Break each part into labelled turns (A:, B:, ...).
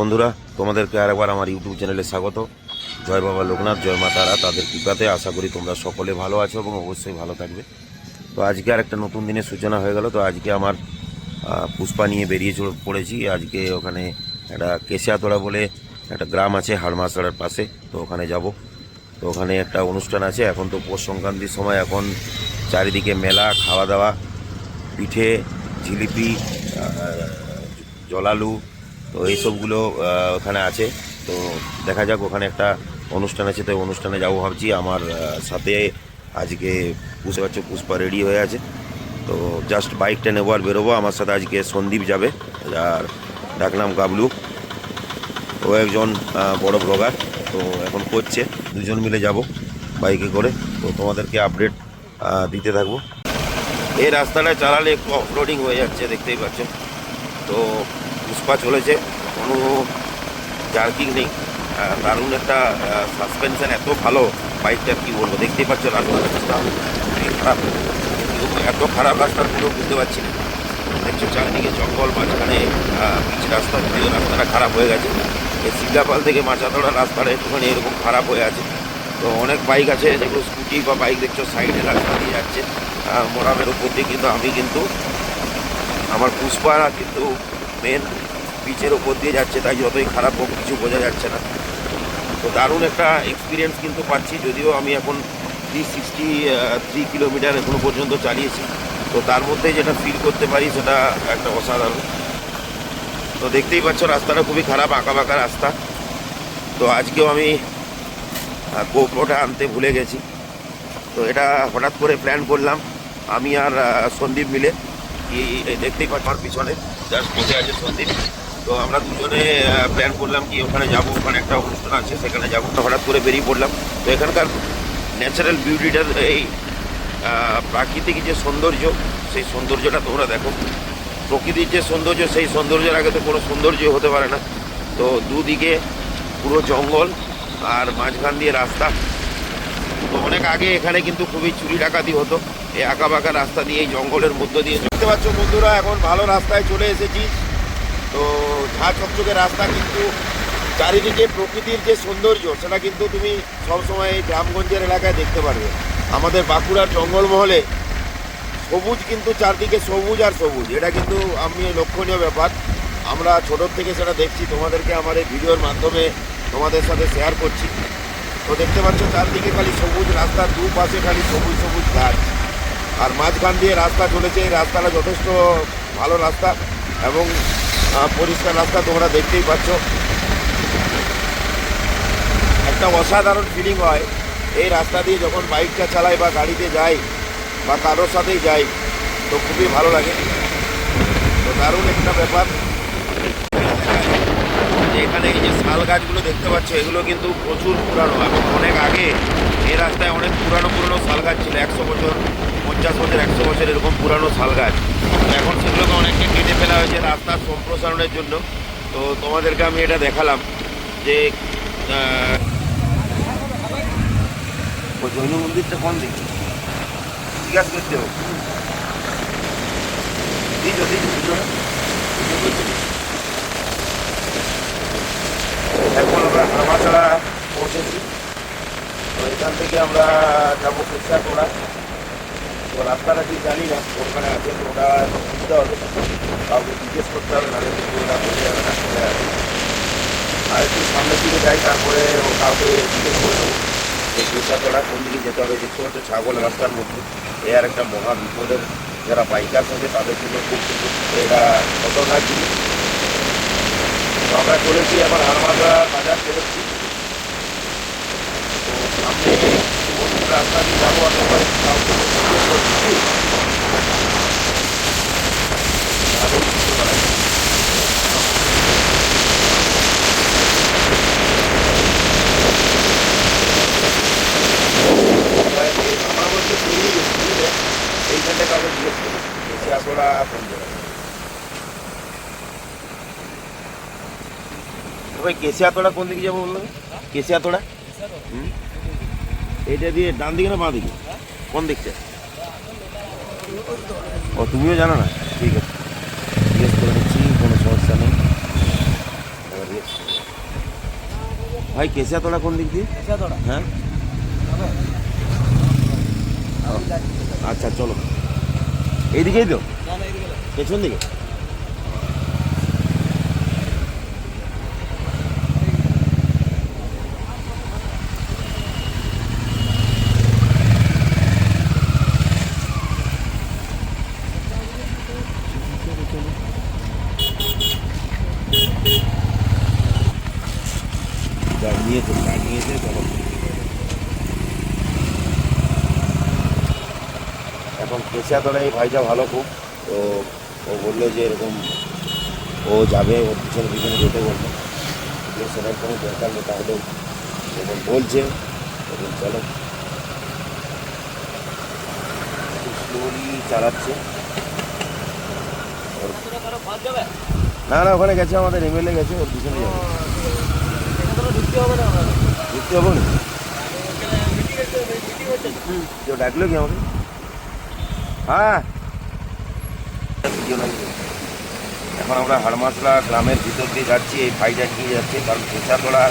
A: বন্ধুরা, তোমাদেরকে আরেকবার আমার ইউটিউব চ্যানেলে স্বাগত। জয় বাবা লোকনাথ, জয় মা তারা, তাদের কৃপাতে আশা করি তোমরা সকলে ভালো আছো এবং অবশ্যই ভালো থাকবে। তো আজকে আর একটা নতুন দিনের সূচনা হয়ে গেল। তো আজকে আমার পুষ্পা নিয়ে বেরিয়ে পড়েছি। আজকে ওখানে একটা কেশিয়াতোড়া বলে একটা গ্রাম আছে হাড়মাছড়ার পাশে, তো ওখানে যাব। তো ওখানে একটা অনুষ্ঠান আছে। এখন তো পৌষ সংক্রান্তির সময়, এখন চারিদিকে মেলা, খাওয়া দাওয়া, পিঠে, জিলিপি, জলালু, তো এইসবগুলো ওখানে আছে। তো দেখা যাক, ওখানে একটা অনুষ্ঠান আছে, তো অনুষ্ঠানে যাবো ভাবছি। আমার সাথে আজকে বুঝতে পারছো পুষ্পা রেডি হয়ে আছে। তো জাস্ট বাইকটা নেবো আর বেরোবো। আমার সাথে আজকে সন্দীপ যাবে, আর ডাকনাম গাবলু, ও একজন বড় ব্লগার। তো এখন করছে, দুজন মিলে যাব বাইকে করে। তো তোমাদেরকে আপডেট দিতে থাকবো। এই রাস্তাটায় চালালে একটু অফরোডিং হয়ে যাচ্ছে, দেখতেই পাচ্ছ। তো পুষ্পা চলেছে, কোনো জার্কিং নেই, দারুণ একটা সাসপেনশন, এত ভালো বাইকটার কি বলবো। দেখতেই পাচ্ছ রাস্তাটা খারাপ, এত খারাপ রাস্তা পুরো বুঝতে পারছি না। দেখছো চারদিকে জঙ্গল, মাঝখানে পিচ রাস্তা, যদিও রাস্তাটা খারাপ হয়ে গেছে। এই সিঙ্গাপাল থেকে মাচাতড়া রাস্তাটা একটুখানি এরকম খারাপ হয়ে আছে। তো অনেক বাইক আছে, যেগুলো স্কুটি বা বাইক দেখছো সাইডে রাস্তা দিয়ে যাচ্ছে মোরামের উপর দিয়ে, কিন্তু আমি কিন্তু আমার পুষ্পা কিন্তু মেন পিচের ওপর দিয়ে যাচ্ছে, তাই যতই খারাপ হোক কিছু বোঝা যাচ্ছে না। তো দারুণ একটা এক্সপিরিয়েন্স কিন্তু পাচ্ছি, যদিও আমি এখন 363 কিলোমিটার এখনো পর্যন্ত চালিয়েছি। তো তার মধ্যে যেটা ফিল করতে পারি সেটা একটা অসাধারণ। তো দেখতেই পাচ্ছ রাস্তাটা খুবই খারাপ, আঁকা বাঁকা রাস্তা। তো আজকেও আমি গোপ্রোটা আনতে ভুলে গেছি। তো এটা হঠাৎ করে প্ল্যান করলাম আমি আর সন্দীপ মিলে। দেখতেই পাচ্ছ আমার পিছনে জাস্ট বসে আছে সন্দীপ। তো আমরা দুজনে প্ল্যান করলাম কি ওখানে যাব, ওখানে একটা অনুষ্ঠান আছে সেখানে যাবো। হঠাৎ করে বেরিয়ে পড়লাম। তো এখানকার ন্যাচারাল বিউটিটার, এই প্রাকৃতিক যে সৌন্দর্য, সেই সৌন্দর্যটা তোমরা দেখো। প্রকৃতির যে সৌন্দর্য, সেই সৌন্দর্যের আগে তো কোনো সৌন্দর্য হতে পারে না। তো দুদিকে পুরো জঙ্গল আর মাঝখান দিয়ে রাস্তা। তো অনেক আগে এখানে কিন্তু খুবই চুরি ডাকাতি হতো, এই আঁকা বাঁকা রাস্তা দিয়ে, এই জঙ্গলের মধ্য দিয়ে। দেখতে পাচ্ছ বন্ধুরা, এখন ভালো রাস্তায় চলে এসেছি। তো ঝাঁ চকচকে রাস্তা, কিন্তু চারিদিকে প্রকৃতির যে সৌন্দর্য সেটা কিন্তু তুমি সবসময় এই গ্রামগঞ্জের এলাকায় দেখতে পারবে। আমাদের বাঁকুড়ার জঙ্গলমহলে সবুজ, কিন্তু চারদিকে সবুজ আর সবুজ, এটা কিন্তু আমি লক্ষণীয় ব্যাপার। আমরা ছোটোর থেকে সেটা দেখছি, তোমাদেরকে আমার এই ভিডিওর মাধ্যমে তোমাদের সাথে শেয়ার করছি। তো দেখতে পাচ্ছ চারদিকে খালি সবুজ, রাস্তার দুপাশে খালি সবুজ সবুজ গাছ, আর মাঝখান দিয়ে রাস্তা চলেছে। এই রাস্তাটা যথেষ্ট ভালো রাস্তা এবং পরিষ্কার রাস্তা, তোমরা দেখতেই পাচ্ছ। একটা অসাধারণ ফিলিং হয় এই রাস্তা দিয়ে যখন বাইকটা চালাই বা গাড়িতে যাই বা কারোর সাথেই যাই, তো খুবই ভালো লাগে। তো দারুণ একটা ব্যাপার। এখানে এই যে শাল গাছগুলো দেখতে পাচ্ছ, এগুলো কিন্তু প্রচুর পুরানো এবং অনেক আগে এই রাস্তায় অনেক পুরানো পুরনো শাল গাছ ছিল। 100 বছর, 50 বছর, 100 বছর এরকম পুরানো শাল গাছ। এখন সেগুলোকে অনেককে কেটে ফেলা হয়েছে রাস্তার সম্প্রসারণের জন্য। তো তোমাদেরকে আমি এটা দেখালাম যে জৈন মন্দিরটা কোন দিকে জিজ্ঞাসা করতে হবে। এখন আমরা হাড়মাছড়া পৌঁছেছি। তো এখান থেকে আমরা যাবো কেশিয়াতোড়া। তো রাস্তাটা ঠিক জানি না ওখানে আছে, তো ওটা সুবিধা হবে, কাউকে জিজ্ঞেস করতে হবে, নাহলে কিন্তু ওটা বলে যাবে না চলে আসবে। আর একটু সামনের দিকে যাই, তারপরে ও কাউকে জিজ্ঞেস করে দেবো এই কেশিয়াতোড়া কোন দিকে যেতে হবে। দেখতে পাচ্ছ ছাগল রাস্তার মধ্যে, এ আর একটা মহা বিপদের, যারা বাইকার থাকে তাদের জন্য খুব এটা খতরনাক জিনিস। তো আমরা চলেছি এখন হাড়মাছড়া বাজার চলেছি। তো সামনে কোন রাস্তা দিয়ে যাবো আমি কাউকে জিজ্ঞেস করছি। আমরা বলছি বেরিয়ে গেছি, বুঝলে এইখানটা কাউকে জিজ্ঞেস করি কেশিয়াতোড়া কোন জায়গায়। ভাই কেশিয়াতোড়া কোন দিকে যাবো বললো? কেশিয়াতোড়া এইটা দিয়ে ডান দিকে না বাঁ দিকে, কোন দিকটা? ও তুমিও জানো না? ঠিক আছে, জিজ্ঞেস করে নিচ্ছি, কোনো সমস্যা নেই। ভাই কেশিয়াতলা কোন দিক দিয়ে? হ্যাঁ আচ্ছা চলো, এইদিকেই তো, পেছন দিকে। নিয়েছে চলো। এখন কেশিয়াতলায় এই ভাইটা ভালো খুব, তো ও বললো যে এরকম ও যাবে, ওর পিছনে পিছনে যেতে বললো, সেটার কোনো দরকার নেই, তাহলেও যখন বলছে তখন চলো। স্লোলি চালাচ্ছে। না না, ওখানে গেছে আমাদের এমএলএ গেছে, ওর পিছনে যাবে। ঢুকতে হবে না? কেউ ডাকলো কি আমাকে? হ্যাঁ, এখন আমরা হাড়মাসলা গ্রামের ভিতর দিয়ে যাচ্ছি, এই ভাইটা নিয়ে যাচ্ছে, কারণ কেশিয়াতলা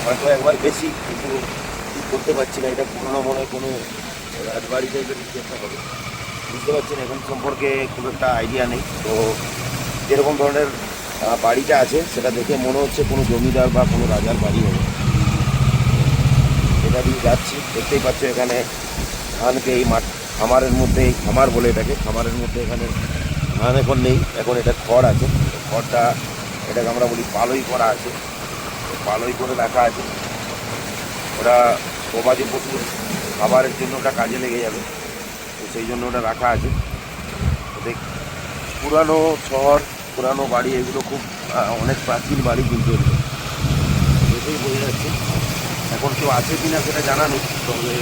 A: হয়তো একবার বেশি, কিন্তু ঠিক করতে পারছি না, এটা পুরোনো মনে কোনো রাজবাড়ি টাইপের কিছু একটা হবে, বুঝতে পারছি না, এখন সম্পর্কে খুব একটা আইডিয়া নেই। তো যেরকম ধরনের বাড়িটা আছে সেটা দেখে মনে হচ্ছে কোনো জমিদার বা কোনো রাজার বাড়ি হবে। এটা দিয়ে যাচ্ছি, দেখতেই পাচ্ছ এখানে ধানকে এই মাঠ খামারের মধ্যে, খামার বলে এটাকে, খামারের মধ্যে এখানে ধান এখন নেই, এখন এটা খড় আছে, খড়টা এটাকে আমরা বলি পালই করা আছে, পালই করে রাখা আছে। ওটা গবাদি পশুর খাবারের জন্য ওটা কাজে লেগে যাবে, তো সেই জন্য ওটা রাখা আছে। দেখ, পুরানো শহর, পুরানো বাড়ি, এগুলো খুব অনেক প্রাচীন বাড়ি, কিন্তু এগুলো দেখেই বোঝা যাচ্ছে। এখন কেউ আছে কিনা সেটা জানা নেই, তবে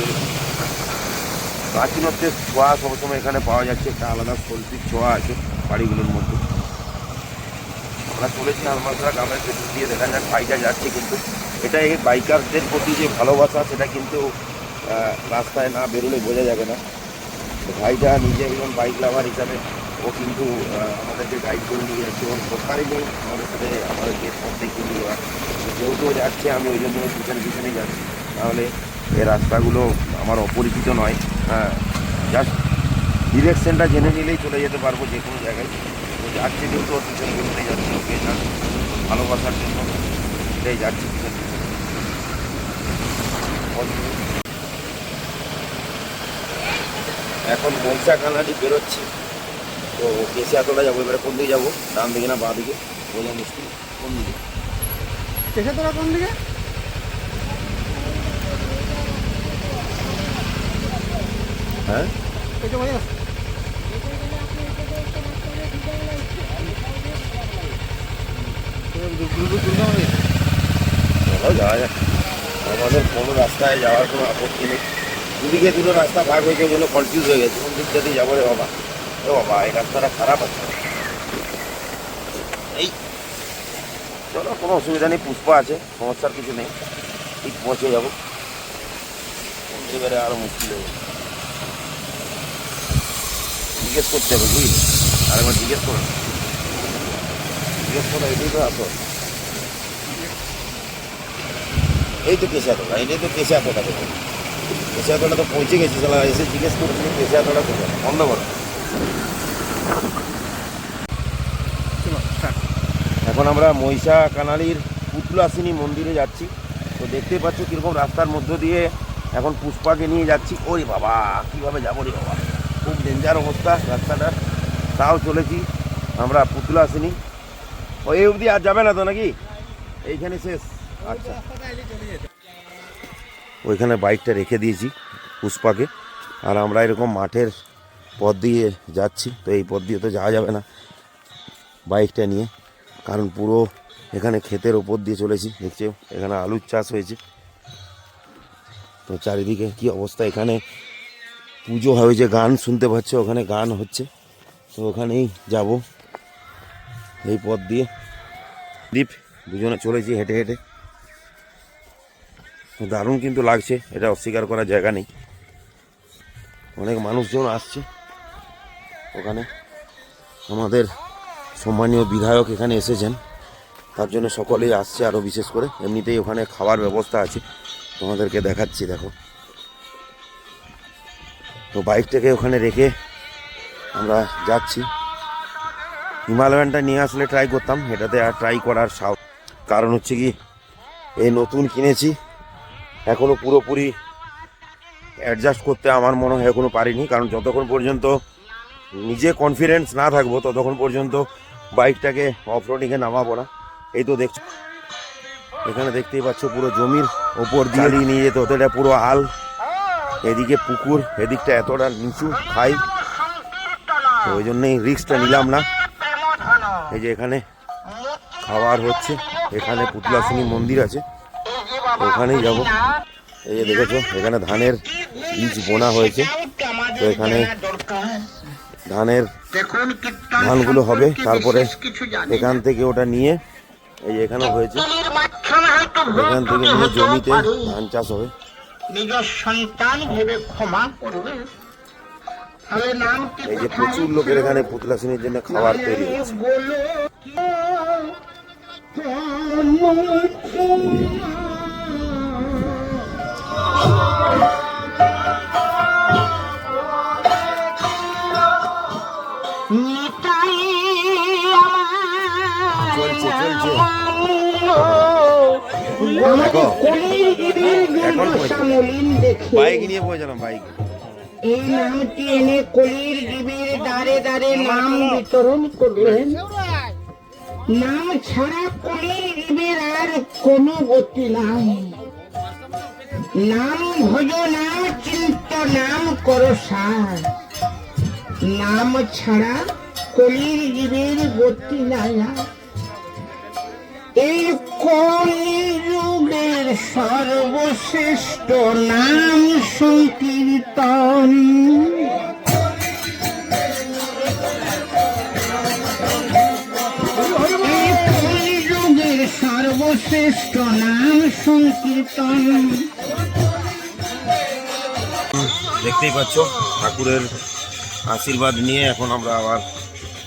A: প্রাচীনত্বের ছোঁয়া সবসময় এখানে পাওয়া যাচ্ছে, একটা আলাদা শৈল্পিক ছোঁয়া আছে বাড়িগুলোর মধ্যে। আমরা চলেছি হাড়মাসলা গ্রামের ভেতর দিয়ে, দেখা যাক ভাইটা যাচ্ছে, কিন্তু এটা এই বাইকারদের প্রতি যে ভালোবাসা সেটা কিন্তু রাস্তায় না বেরোলে বোঝা যাবে না। ভাইটা নিজে একজন বাইক লাভার হিসাবে ও কিন্তু আমাদেরকে গাইড করে নিয়ে যাচ্ছে, ওর দরকারই নেই আমাদের সাথে আমাদের গেট পথ দেখিয়ে নিয়ে যাওয়া, যেহেতু ও যাচ্ছে আমি ওই জন্য পিছনে পিছনে যাচ্ছি, তাহলে এই রাস্তাগুলো আমার অপরিচিত নয়। হ্যাঁ, জাস্ট ডিরেকশনটা জেনে নিলেই চলে যেতে পারবো যে কোনো জায়গায়। তো যাচ্ছি কিন্তু ওর পিছনে পিছনে যাচ্ছি, ওকে এটা ভালোবাসার জন্য এটাই যাচ্ছি পিছনে পিছনে। এখন মহিষাখানাটি বেরোচ্ছি, তো কেশিয়াতলা যাবো। এবারে কোন দিকে যাবো, ডান দিকে না বাঁ দিকে বোঝা মুশকিল, কোন দিকে?
B: কেশিয়াতলা কোন দিকে?
A: হ্যাঁ, চলো যাওয়া যাক, আমাদের কোনো রাস্তায় যাওয়ার কোনো আপত্তি নেই। দুদিকে দুটো রাস্তা ভাগ হয়েছে, ওই জন্য কনফিউজ হয়ে গেছে কোন দিকটা দিয়ে যাবো রে বাবা। ও বাবা, এই রাস্তাটা খারাপ আছে। এই চলো, কোনো অসুবিধা নেই, পুষ্পা আছে, সমস্যার কিছু নেই, ঠিক পৌঁছে যাবো। এবারে আরও মুশকিল হবে, জিজ্ঞেস করতে হবে বুঝলি, আরেকবার জিজ্ঞেস করো, এটাই তো আসো। এই তো কেশিয়াতলা, এটাই তো কেশিয়াতলা, দেখো কেশিয়াতলা তো পৌঁছে গেছি, চলা এসে জিজ্ঞেস করছি কেশিয়াতলা কোথায়। বন্ধ করো। এখন আমরা মহিষাখানালির পুতলাসিনী মন্দিরে যাচ্ছি, তো দেখতেই পাচ্ছ কীরকম রাস্তার মধ্য দিয়ে এখন পুষ্পাকে নিয়ে যাচ্ছি। ওরে বাবা, কীভাবে যাবো রে বাবা, খুব ডেঞ্জার অবস্থা রাস্তাটা, তাও চলেছি আমরা পুতলাসিনী। ওই অবধি আর যাবে না তো নাকি, এইখানে শেষ? আচ্ছা, ওইখানে বাইকটা রেখে দিয়েছি পুষ্পাকে, আর আমরা এরকম মাঠের পথ দিয়ে যাচ্ছি, তো এই পথ দিয়ে তো যাওয়া যাবে না বাইকটা নিয়ে, কারণ পুরো এখানে ক্ষেতের ওপর দিয়ে চলেছি, দেখছো এখানে আলুর চাষ হয়েছে, তো চারিদিকে কি অবস্থা। এখানে পুজো হয়েছে, গান শুনতে পাচ্ছ, ওখানে গান হচ্ছে, তো ওখানেই যাব এই পথ দিয়ে। দীপ দুজনে চলেছি হেঁটে হেঁটে, দারুণ কিন্তু লাগছে, এটা অস্বীকার করার জায়গা নেই। অনেক মানুষজন আসছে, ওখানে আমাদের সম্মানীয় বিধায়ক এখানে এসেছেন, তার জন্য সকলেই আসছে, আরও বিশেষ করে এমনিতেই ওখানে খাওয়ার ব্যবস্থা আছে, তোমাদেরকে দেখাচ্ছি। দেখো, তো বাইকটাকে ওখানে রেখে আমরা যাচ্ছি। হিমালয়ানটা নিয়ে আসলে ট্রাই করতাম, এটাতে আর ট্রাই করার কারণ হচ্ছে কি, এই নতুন কিনেছি, এখনও পুরোপুরি অ্যাডজাস্ট করতে আমার মনে হয় এখনও পারিনি। কারণ যতক্ষণ পর্যন্ত নিজে কনফিডেন্স না থাকবো ততক্ষণ পর্যন্ত বাইকটাকে অফ রোডিংয়ে নামাবো না। এই তো দেখছো, এখানে দেখতেই পাচ্ছ পুরো জমির ওপর দিয়ে নিয়ে যেতে হতো, এটা পুরো আল, এদিকে পুকুর, এদিকটা এতটা নিচু খাই, তো ওই জন্যই রিস্কটা নিলাম না। এই যে এখানে খাবার হচ্ছে, এখানে পুতলাশুনি মন্দির আছে, ওখানেই যাব। এই যে দেখেছো, এখানে ধানের বীজ বোনা হয়েছে, তো এখানে ধানগুলো হবে, তারপরে এখান থেকে ওটা নিয়ে, এই যে এখানে হয়েছে, এখান থেকে নিয়ে জমিতে ধান চাষ হবে।
C: নিজের সন্তান ভেবে ক্ষমা করবে।
A: এই যে প্রচুর লোকের এখানে পুতলাশুনির জন্য খাবার তৈরি হচ্ছে। চলছে চলছে, দেখো এখন বাইক নিয়ে পৌঁছালাম, বাইক।
C: এই নামটি এনে কলির জীবের দ্বারে দ্বারে নাম বিতরণ করলেন। নাম ছাড়া কলির জীবের আর কোনো গতি নাই। নাম ভজ, নাম চিন্ত, নাম করো সার। নাম ছাড়া কলির জীবের গতি নাই। এই কলিযুগের সর্বশ্রেষ্ঠ নাম সংকীর্তন। এই কলিযুগের সর্বশ্রেষ্ঠ নাম সংকীর্তন।
A: দেখতেই পাচ্ছ, ঠাকুরের আশীর্বাদ নিয়ে এখন আমরা আবার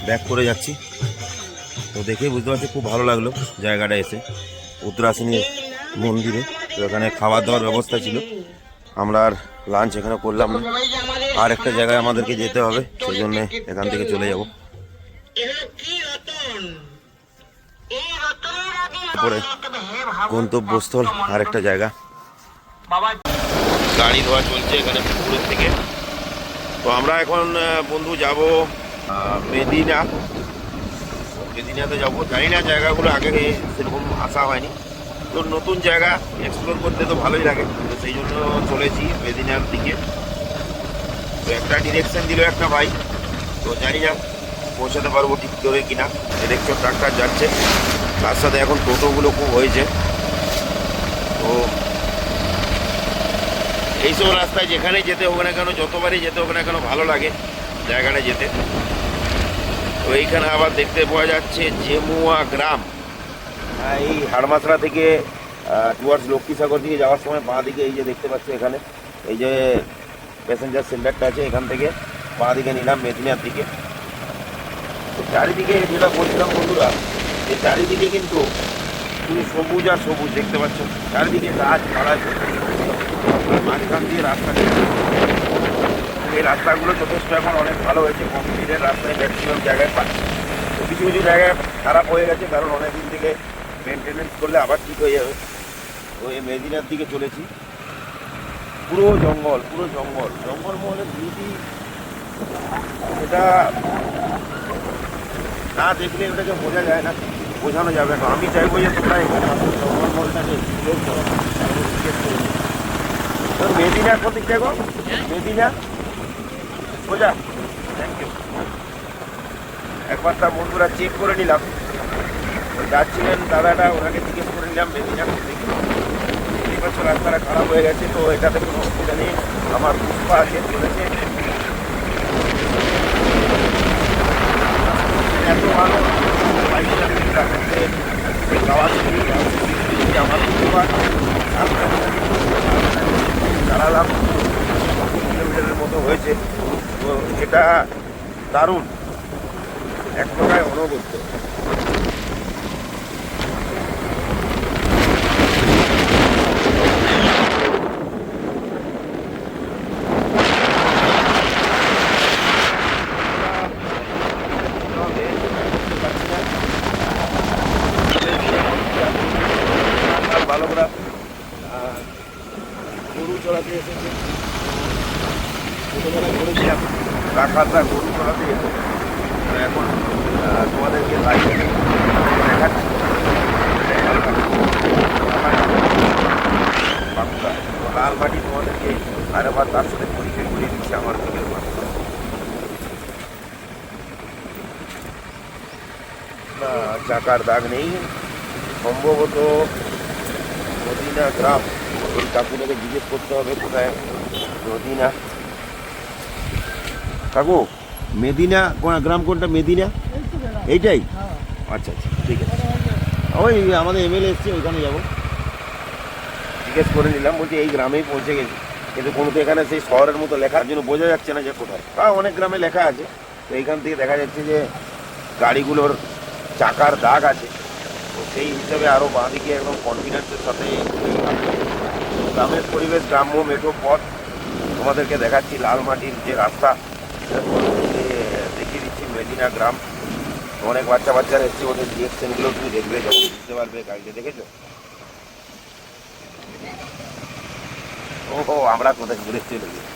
A: ব্যাক করে যাচ্ছি। তো দেখেই বুঝতে পারছি খুব ভালো লাগলো জায়গাটা এসে, উত্তরাশিনী মন্দিরে। তো এখানে খাওয়া দাওয়ার ব্যবস্থা ছিল, আমরা আর লাঞ্চ এখানে করলাম না, আর একটা জায়গায় আমাদেরকে যেতে হবে, সেই জন্য এখান থেকে চলে যাব। তারপরে গন্তব্যস্থল আরেকটা জায়গা, গাড়ি ধোয়া চলছে এখানে পুকুরের থেকে। তো আমরা এখন বন্ধু যাব মেদিনাতে যাবো। জানি না জায়গাগুলো আগে সেরকম আসা হয়নি, তো নতুন জায়গা এক্সপ্লোর করতে তো ভালোই লাগে, তো সেই জন্য চলেছি মেদিনার দিকে। তো একটা ডিরেকশন দিল একটা ভাই, তো জানি না পৌঁছাতে পারবো ঠিক করে কিনা। দেখছো ট্রাক্টর যাচ্ছে, তার সাথে এখন টোটোগুলো খুব হয়েছে। তো এইসব রাস্তায় যেখানে যেতে হবে না কেন, যতবারই যেতে হবে না কেন, ভালো লাগে জায়গাটা যেতে। তো এইখানে আবার দেখতে পাওয়া যাচ্ছে জেমুয়া গ্রাম। এই হাড়মাছড়া থেকে টুয়ার্ডস লক্ষ্মীসাগর দিকে যাওয়ার সময় বাঁ দিকে এই যে দেখতে পাচ্ছি, এখানে এই যে প্যাসেঞ্জার সেন্টারটা আছে, এখান থেকে বাঁ দিকে নিলাম মেদিনার দিকে। তো চারিদিকে যেটা বলছিলাম বন্ধুরা, এই চারিদিকে কিন্তু শুধু সবুজ আর সবুজ দেখতে পাচ্ছ, চারিদিকে গাছপালা, মাঝখান দিয়ে রাস্তা। এই রাস্তাগুলো যথেষ্ট এখন অনেক ভালো হয়েছে, কংক্রিটের রাস্তায় ম্যাক্সিমাম জায়গায় পাচ্ছি। তো কিছু কিছু জায়গায় খারাপ হয়ে গেছে, কারণ অনেক দিন থেকে মেনটেনেন্স করলে আবার ঠিক হয়ে যাবে। তো এই মেদিনার দিকে চলেছি, পুরো জঙ্গল, পুরো জঙ্গল, জঙ্গলমহলের বিউটি এটা না দেখলে এটাকে বোঝা যায় না, বোঝানো যাবে না। আমি চাইবো যে তোমরা এখানে জঙ্গলমহলটাকে এক্সপ্লোর করো। মেদিনা কোন দিক দেখো, মেদিনা বোঝা। Thank you. একবার তার বন্ধুরা চেক করে নিলাম, যাচ্ছিলেন দাদাটা, ওনাকে জিজ্ঞেস করে নিলাম মেদিনা কোন দিকে। এই বছর রাস্তাটা খারাপ হয়ে গেছে, তো এটাতে কোনো অসুবিধা নেই, আমার পুষ্পা আছে চলেছে। এত ভালো আমার পুষ্পা চালালাম, কিলোমিটারের মতো হয়েছে। তো এটা দারুণ, এক প্রকার অনবদ্য। বালকরা গরু চড়াতে এসেছে। ছোটোবেলায় করেছিলাম রাখালরা গরু চড়াতে যেত। এখন তোমাদেরকে লাইভ দেখাচ্ছি বাঁকুড়া লাল মাটি তোমাদেরকে আর আবার তার সাথে পরিচয় করিয়ে দিচ্ছে আমার দিকের বাঁকুড়া। না চাকার দাগ নেই, সম্ভবত মদিনা গ্রাম। ওই কাকুটাকে জিজ্ঞেস করতে হবে কোথায় মদিনা। কাকু মেদিনা গ্রাম কোনটা? মেদিনা এইটাই? আচ্ছা আচ্ছা ঠিক আছে, ওই আমাদের এমএলএ এসছে ওইখানে যাবো, জিজ্ঞেস করে নিলাম। বলছি এই গ্রামেই পৌঁছে গেছি, কিন্তু কোনো তো এখানে সেই শহরের মতো লেখার জন্য বোঝা যাচ্ছে না যে কোথায়। অনেক গ্রামে লেখা আছে, তো এইখান থেকে দেখা যাচ্ছে যে গাড়িগুলোর চাকার দাগ আছে। তো সেই হিসাবে আরও বাঁদিকে একদম কনফিডেন্সের সাথে গ্রামের পরিবেশ, গ্রাম্য মেঠো পথ তোমাদেরকে দেখাচ্ছি। লাল মাটির যে রাস্তা দেখিয়ে দিচ্ছি মেদিনা গ্রাম। অনেক বাচ্চারা এসছে, ওদের রিয়েকশনগুলো তুমি দেখবে, যখন বুঝতে পারবে গাড়িতে। দেখেছো? ও আমরা কোথায় ঘুরে চলে গেছি।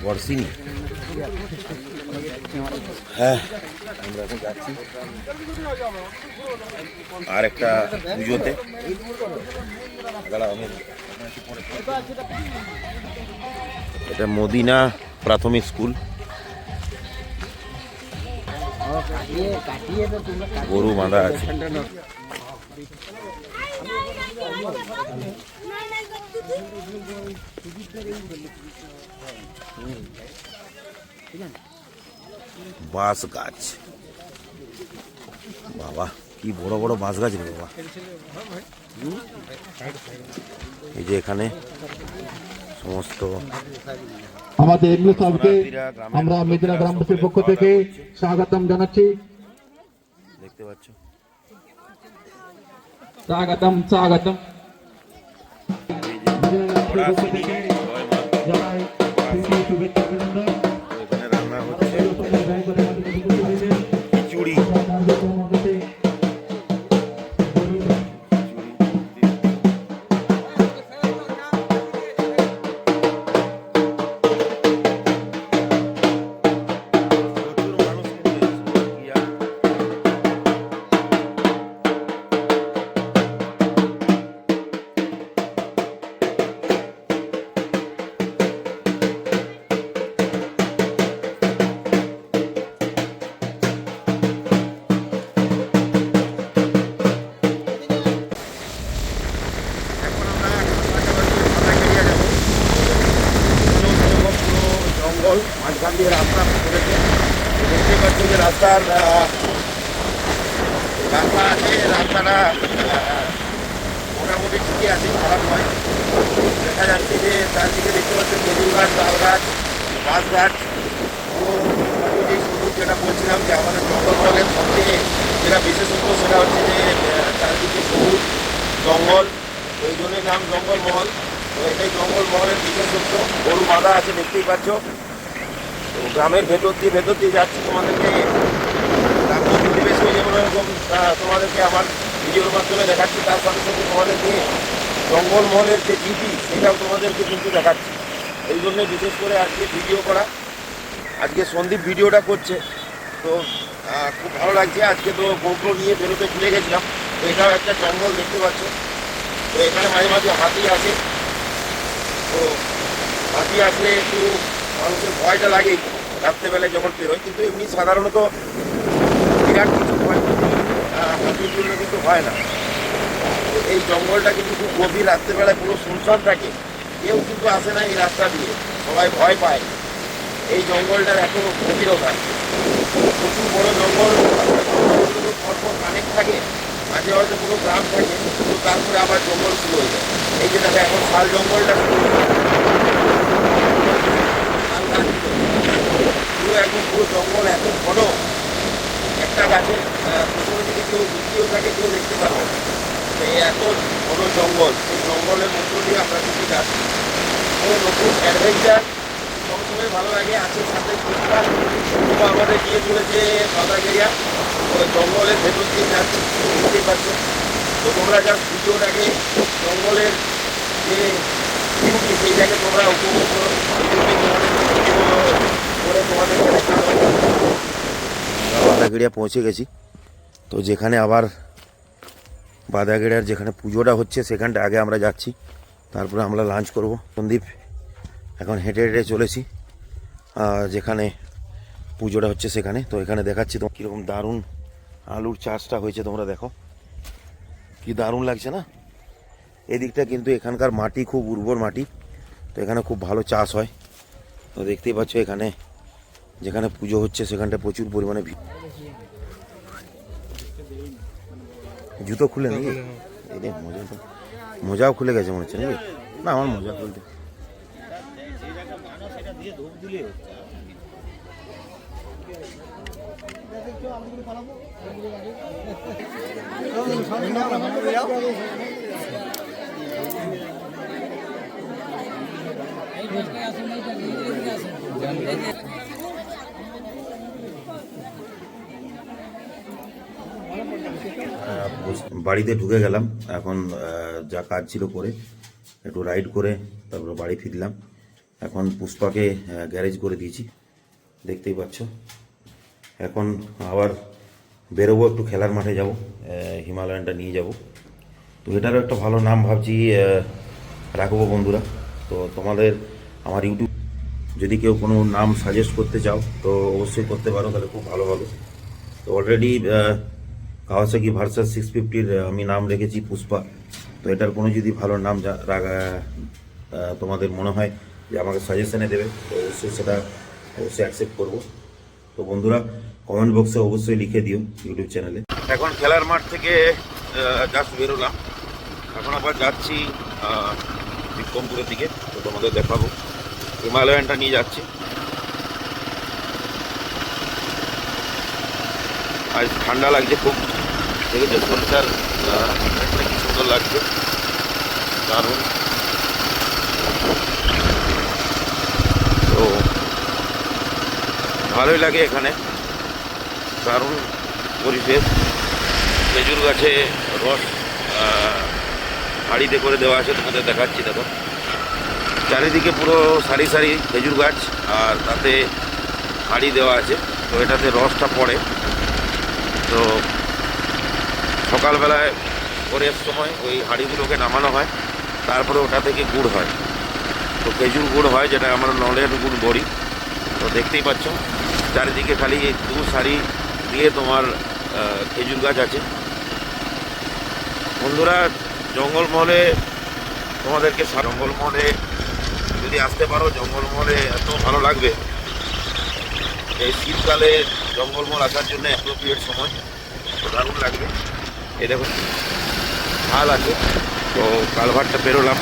A: বর্ষিনী, হ্যাঁ আমরা এখন যাচ্ছি আর একটা পুজোতে। এটা মদিনা প্রাথমিক স্কুল। গরু বাঁধা আছে। বাঁশ গাছ, বাবা কি বড় বড় বাঁশ গাছ রে বাবা। এই যে এখানে সমস্ত
D: আমাদের এমএলএ সাহেবকে আমরা মেদিনা গ্রামবাসীর পক্ষ থেকে স্বাগতম জানাচ্ছি।
A: দেখতে পাচ্ছ,
D: স্বাগতম স্বাগতম। শুভেচ্ছা অভিনন্দন।
A: এখানে রান্না হচ্ছে খিচুড়ি। জঙ্গল মাঝখান দিয়ে রাস্তা করেছে, দেখতে পাচ্ছি যে রাস্তার রাস্তা আছে, রাস্তাটা মোটামুটি ঠিকই আছে, খারাপ নয়। দেখা যাচ্ছে যে চারদিকে দেখতে পাচ্ছেন খেজুর গাছ, তাল গাছ, বাঁশ গাছ। যে শুরু যেটা বলছিলাম যে আমাদের জঙ্গলমহলের সবথেকে যেটা বিশেষত্ব সেটা হচ্ছে যে চারদিকে সবুজ জঙ্গল, ওই জন্যই নাম জঙ্গলমহল। তো এটাই জঙ্গলমহলের বিশেষত্ব। গরু বাঁধা আছে দেখতেই পাচ্ছ। তো গ্রামের ভেতর দিয়ে যাচ্ছি তোমাদেরকে, গ্রাম্য পরিবেশ যেমন এরকম তোমাদেরকে আমার ভিডিওর মাধ্যমে দেখাচ্ছি, তার সাথে সাথে তোমাদেরকে জঙ্গলমহলের যে জিপি সেটাও তোমাদেরকে কিন্তু দেখাচ্ছি। এই জন্যে বিশেষ করে আজকে ভিডিও করা। আজকে সন্দীপ ভিডিওটা করছে, তো খুব ভালো লাগছে। আজকে তো গোপ্রো নিয়ে বেরোতে ভুলে গেছিলাম। তো এটাও একটা জঙ্গল দেখতে পাচ্ছ। তো এখানে মাঝে মাঝে হাতি আসে, তো হাতি আসলে একটু মানুষের ভয়টা লাগে রাত্রেবেলায় যখন বেরোয়, কিন্তু এমনি সাধারণত বিরাট কিছু ভয় হাতির জন্য কিন্তু হয় না। তো এই জঙ্গলটা কিন্তু খুব গভীর, রাত্রেবেলায় পুরো শুনশান থাকে, কেউ কিন্তু আসে না এই রাস্তা দিয়ে, সবাই ভয় পায়। এই জঙ্গলটার এত গভীরতা, প্রচুর বড় জঙ্গল, পরপর কানেক্ট থাকে, মাঝে হয়তো পুরো গ্রাম থাকে, কিন্তু তারপরে আবার জঙ্গল শুরু হয়ে যায়। এই যে দেখো এখন শাল জঙ্গলটা পুরো একদম পুরো জঙ্গল এত ঘন, একটা গাছে প্রথমে দিকে কেউ দ্বিতীয় থাকে কেউ দেখতে পারবে না। এই এত ঘন জঙ্গল, এই জঙ্গলের মধ্য দিয়ে আমরা কিন্তু যাচ্ছি। নতুন অ্যাডভেঞ্চার, খুবই ভালো লাগে। আছে সাথে পুষ্পা আমাদের গিয়ে চলেছে বাদাগেরিয়া, ওই জঙ্গলের ভেতর দিয়ে যাচ্ছে, বুঝতেই পারছো। তো তোমরা যার ভিডিওটাকে জঙ্গলের যে বিউটি সেইটাকে তোমরা উপভোগ করো, বাদাগেরিয়া পৌঁছে গেছি। তো যেখানে আবার বাদাগেরিয়ার যেখানে পুজোটা হচ্ছে সেখানটা আগে আমরা যাচ্ছি, তারপরে আমরা লাঞ্চ করব। সন্দীপ এখন হেঁটে হেঁটে চলেছি যেখানে পুজোটা হচ্ছে সেখানে। তো এখানে দেখাচ্ছি তো কীরকম দারুণ আলুর চাষটা হয়েছে, তোমরা দেখো কি দারুণ লাগছে না। এদিকটা কিন্তু এখানকার মাটি খুব উর্বর মাটি, তো এখানে খুব ভালো চাষ হয়। তো দেখতেই পাচ্ছ এখানে যেখানে পুজো হচ্ছে সেখানটা প্রচুর পরিমাণে ভিড়। জুতো খুলে নাকি? এই রে মোজা, তো মোজাও খুলে গেছে মনে হচ্ছে নাকি? না, আমার মোজা খুলতে বাড়িতে ঢুকে গেলাম। এখন যা কাজ ছিল করে একটু রাইড করে তারপর বাড়ি ফিরলাম। এখন পুষ্পাকে গ্যারেজ করে দিয়েছি, দেখতেই পাচ্ছ। এখন আবার বেরোবো, একটু খেলার মাঠে যাব, হিমালয়ানটা নিয়ে যাব। তো এটারও একটা ভালো নাম ভাবছি রাখবো বন্ধুরা। তো তোমাদের আমার ইউটিউব যদি কেউ কোনো নাম সাজেস্ট করতে চাও তো অবশ্যই করতে পারো, তাহলে খুব ভালো হবে। তো অলরেডি কাওয়াসাকি ভার্সাস 650-র আমি নাম রেখেছি পুষ্পা। তো এটার কোনো যদি ভালো নাম তোমাদের মনে হয় যে আমাকে সাজেশনে দেবে, তো অবশ্যই সেটা অবশ্যই অ্যাকসেপ্ট করবো। তো বন্ধুরা কমেন্ট বক্সে অবশ্যই লিখে দিও ইউটিউব চ্যানেলে। এখন খেলার মাঠ থেকে জাস্ট বেরোলাম, এখন আবার যাচ্ছি বিক্রমপুরের দিকে। তো তোমাদের দেখাবো, হিমালয়ানটা নিয়ে যাচ্ছি। আজ ঠান্ডা লাগছে খুব, দেখেছো সরিষার কি সুন্দর লাগছে, দারুণ। তো ভালোই লাগে এখানে, দারুণ পরিবেশ। খেজুর গাছে রস হাঁড়িতে করে দেওয়া আছে, তোমাদের দেখাচ্ছি। দেখো চারিদিকে পুরো সারি সারি খেজুর গাছ, আর তাতে হাঁড়ি দেওয়া আছে। তো এটাতে রসটা পড়ে। তো সকালবেলায় ভোরের সময় ওই হাঁড়িগুলোকে নামানো হয়, তারপরে ওটা থেকে গুড় হয়। তো খেজুর গুড় হয়, যেটা আমরা নলের গুড় বড়ি। তো দেখতেই পাচ্ছ চারিদিকে খালি দু সারি দিয়ে তোমার খেজুর গাছ আছে। বন্ধুরা জঙ্গলমহলে তোমাদেরকে জঙ্গলমহলে যদি আসতে পারো, জঙ্গলমহলে এত ভালো লাগবে। এই শীতকালে জঙ্গলমহল আসার জন্য অ্যাপ্রোপ্রিয়েট সময়, তো দারুণ লাগবে। এই দেখো খাল আছে, তো কালভারটা পেরোলাম।